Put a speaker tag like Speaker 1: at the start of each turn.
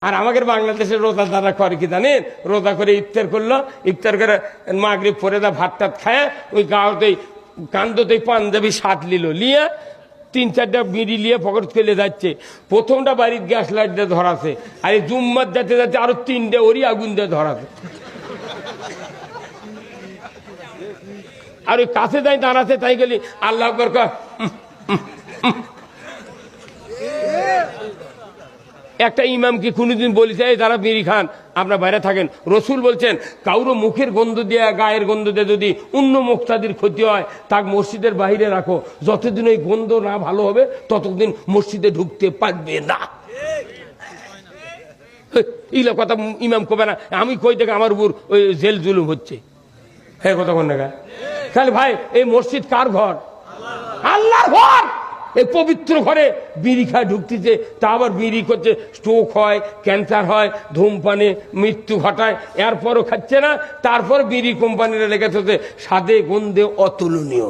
Speaker 1: আর আমাদের বাংলাদেশের রোজা যারা করে কি জানেন, রোজা করে ইফতার করলো, ইফতার করে মাগরিব পরে দা ভাত টাত খায় ওই গাঁওতেই কান্দতেই পাঞ্জাবি সাত লিল লিয়ে 3-4টা বিড়ি নিয়ে পকেট ফেলে যাচ্ছে। প্রথমটা বাড়ির গ্যাস লাইট দিয়ে ধরাছে, আর এই জুম্মার যাতে যাতে আরো 3টে ওরই আগুন দিয়ে ধরাছে। আর ওই কাছে যাই দাঁড়াচ্ছে, তাই গেলি আল্লাহ আকবার কয়। একটা ইমাম কি কোনোদিন বলেছে এই যারা বিড়ি খান আপনার বাইরে থাকেন? রসুল বলছেন কাউরো মুখের গন্ধ দিয়ে গায়ের গন্ধ দিয়ে যদি অন্য মুক্তাদির ক্ষতি হয় তাকে মসজিদের বাইরে রাখো, যতদিন ওই গন্ধ না ভালো হবে ততদিন মসজিদে ঢুকতে পারবে না। এইগুলো কথা ইমাম কবে না, আমি কই থেকে আমার উপর ওই জেল জুলুম হচ্ছে। হ্যাঁ কথা কোন না তাহলে ভাই এই মসজিদ কার ঘর? আল্লাহর ঘর। এই পবিত্র ঘরে বিড়ি খায় ঢুকতেছে, তা আবার বিড়ি করছে, স্ট্রোক হয়, ক্যান্সার হয়, ধূমপানে মৃত্যু ঘটায়, এরপরও খাচ্ছে না। তারপর বিড়ি কোম্পানিরা লেগেছে স্বাদে গন্ধে অতুলনীয়।